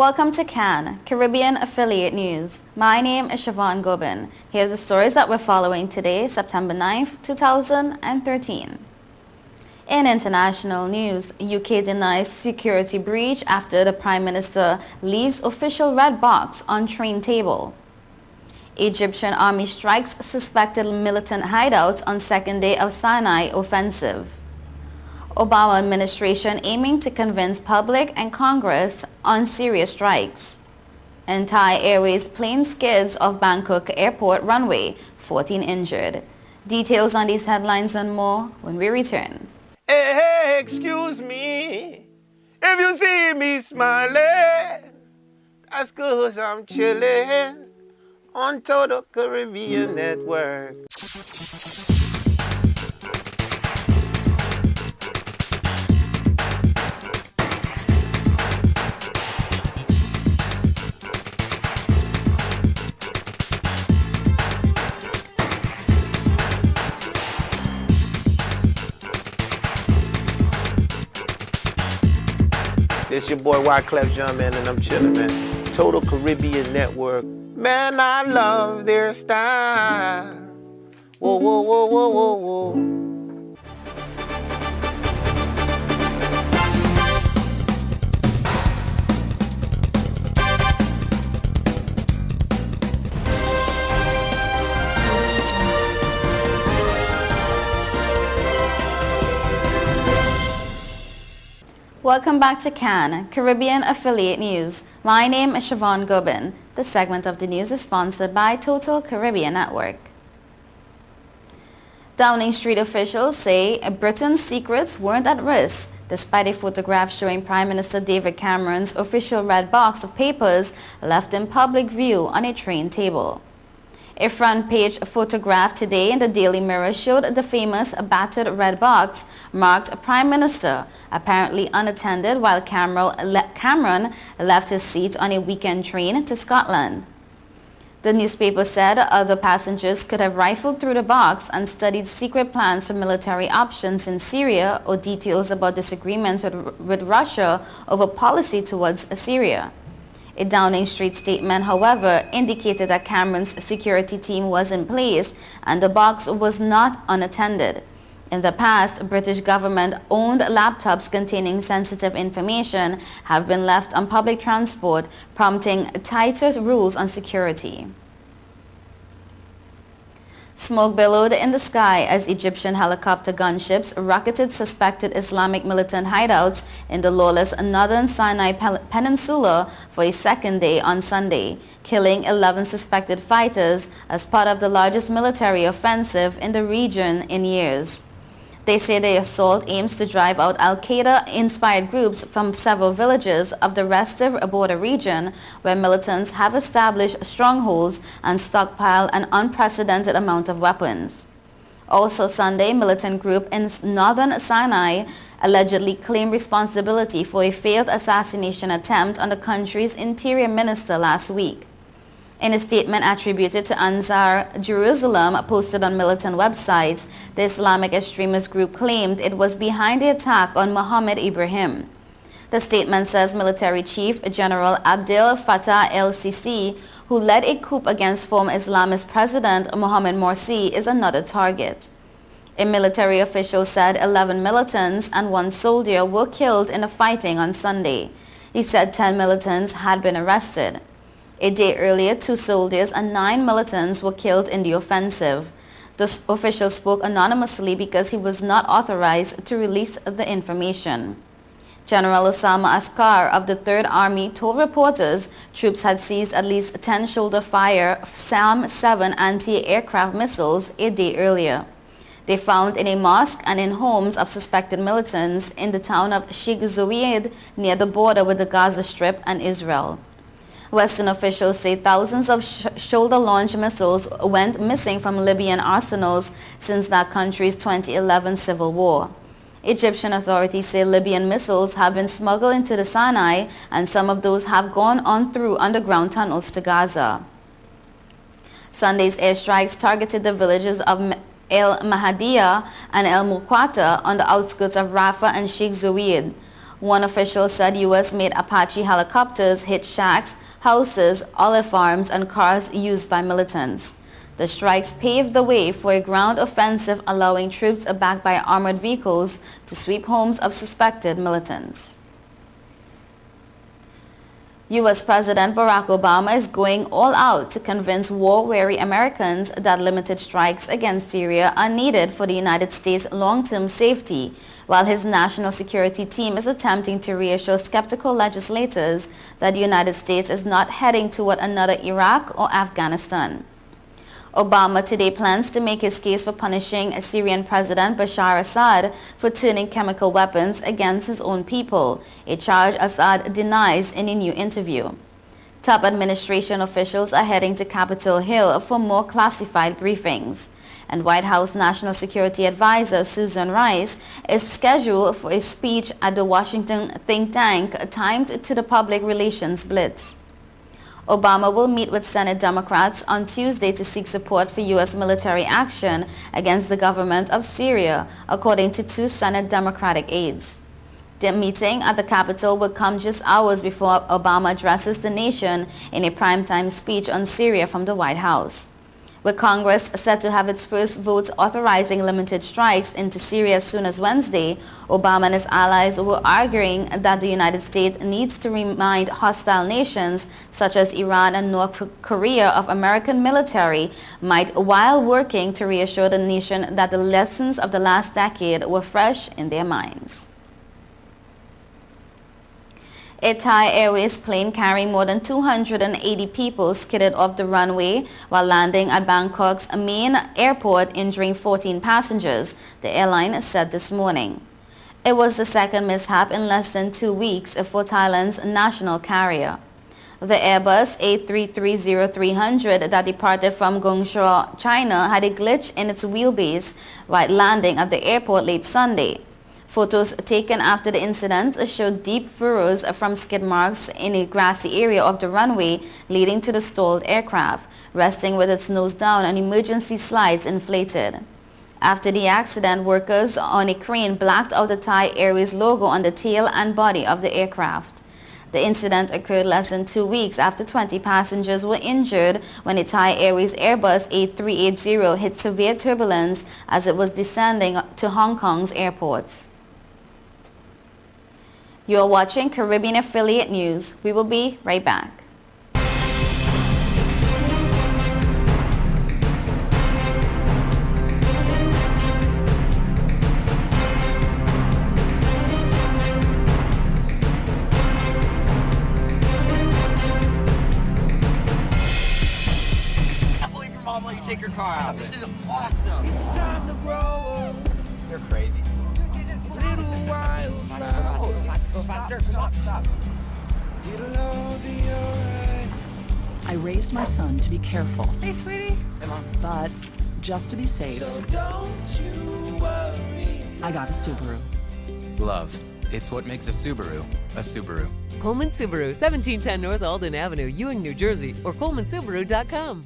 Welcome to CAN, Caribbean Affiliate News. My name is Siobhan Gobin. Here's the stories that we're following today, September 9th, 2013. In international news, UK denies security breach after the Prime Minister leaves official red box on train table. Egyptian army strikes suspected militant hideouts on second day of Sinai offensive. Obama administration aiming to convince public and Congress on Syria strikes. And Thai Airways plane skids off Bangkok airport runway, 14 injured. Details on these headlines and more when we return. Hey, excuse me, if you see me smiling, that's 'cause I'm chilling on Total Caribbean Network. This your boy Wyclef Jean, man, and I'm chillin', man. Total Caribbean Network. Man, I love their style. Whoa, whoa, whoa, whoa, whoa, whoa. Welcome back to CAN, Caribbean Affiliate News. My name is Siobhan Gobin. This segment of the news is sponsored by Total Caribbean Network. Downing Street officials say Britain's secrets weren't at risk, despite a photograph showing Prime Minister David Cameron's official red box of papers left in public view on a train table. A front-page photograph today in the Daily Mirror showed the famous battered red box marked Prime Minister, apparently unattended while Cameron left his seat on a weekend train to Scotland. The newspaper said other passengers could have rifled through the box and studied secret plans for military options in Syria or details about disagreements with Russia over policy towards Syria. A Downing Street statement, however, indicated that Cameron's security team was in place and the box was not unattended. In the past, British government-owned laptops containing sensitive information have been left on public transport, prompting tighter rules on security. Smoke billowed in the sky as Egyptian helicopter gunships rocketed suspected Islamic militant hideouts in the lawless northern Sinai Peninsula for a second day on Sunday, killing 11 suspected fighters as part of the largest military offensive in the region in years. They say the assault aims to drive out al-Qaeda-inspired groups from several villages of the restive border region where militants have established strongholds and stockpiled an unprecedented amount of weapons. Also Sunday, militant group in northern Sinai allegedly claimed responsibility for a failed assassination attempt on the country's interior minister last week. In a statement attributed to Ansar Jerusalem posted on militant websites, the Islamic extremist group claimed it was behind the attack on Mohammed Ibrahim. The statement says military chief General Abdel Fattah el-Sisi, who led a coup against former Islamist President Mohamed Morsi, is another target. A military official said 11 militants and 1 soldier were killed in the fighting on Sunday. He said 10 militants had been arrested. A day earlier, 2 soldiers and 9 militants were killed in the offensive. The official spoke anonymously because he was not authorized to release the information. General Osama Askar of the 3rd Army told reporters troops had seized at least 10 shoulder-fire SAM-7 anti-aircraft missiles a day earlier. They found in a mosque and in homes of suspected militants in the town of Sheikh Zayed near the border with the Gaza Strip and Israel. Western officials say thousands of shoulder-launched missiles went missing from Libyan arsenals since that country's 2011 civil war. Egyptian authorities say Libyan missiles have been smuggled into the Sinai and some of those have gone on through underground tunnels to Gaza. Sunday's airstrikes targeted the villages of El Mahdiya and El Muqata on the outskirts of Rafah and Sheikh Zayed. One official said U.S.-made Apache helicopters hit shacks, houses, olive farms, and cars used by militants. The strikes paved the way for a ground offensive allowing troops backed by armored vehicles to sweep homes of suspected militants. U.S. President Barack Obama is going all out to convince war-weary Americans that limited strikes against Syria are needed for the United States' long-term safety, while his national security team is attempting to reassure skeptical legislators that the United States is not heading toward another Iraq or Afghanistan. Obama today plans to make his case for punishing Syrian President Bashar Assad for turning chemical weapons against his own people, a charge Assad denies in a new interview. Top administration officials are heading to Capitol Hill for more classified briefings, and White House National Security Advisor Susan Rice is scheduled for a speech at the Washington think tank timed to the public relations blitz. Obama will meet with Senate Democrats on Tuesday to seek support for U.S. military action against the government of Syria, according to two Senate Democratic aides. The meeting at the Capitol will come just hours before Obama addresses the nation in a primetime speech on Syria from the White House. With Congress set to have its first votes authorizing limited strikes into Syria as soon as Wednesday, Obama and his allies were arguing that the United States needs to remind hostile nations such as Iran and North Korea of American military might while working to reassure the nation that the lessons of the last decade were fresh in their minds. A Thai Airways plane carrying more than 280 people skidded off the runway while landing at Bangkok's main airport, injuring 14 passengers, the airline said this morning. It was the second mishap in less than 2 weeks for Thailand's national carrier. The Airbus A330-300 that departed from Guangzhou, China, had a glitch in its wheelbase while landing at the airport late Sunday. Photos taken after the incident showed deep furrows from skid marks in a grassy area of the runway leading to the stalled aircraft, resting with its nose down and emergency slides inflated. After the accident, workers on a crane blacked out the Thai Airways logo on the tail and body of the aircraft. The incident occurred less than 2 weeks after 20 passengers were injured when a Thai Airways Airbus A380 hit severe turbulence as it was descending to Hong Kong's airports. You are watching Caribbean Affiliate News. We will be right back. Mom let you take your car out. This is awesome. It's time to grow. You're crazy. Little while Go faster. Stop. it'll all be alright. I raised my son to be careful, Hey, sweetie. Hey, Mom. but just to be safe, So don't you worry. I got a Subaru. Love. It's what makes a Subaru a Subaru. Coleman Subaru, 1710 North Alden Avenue, Ewing, New Jersey, or ColemanSubaru.com.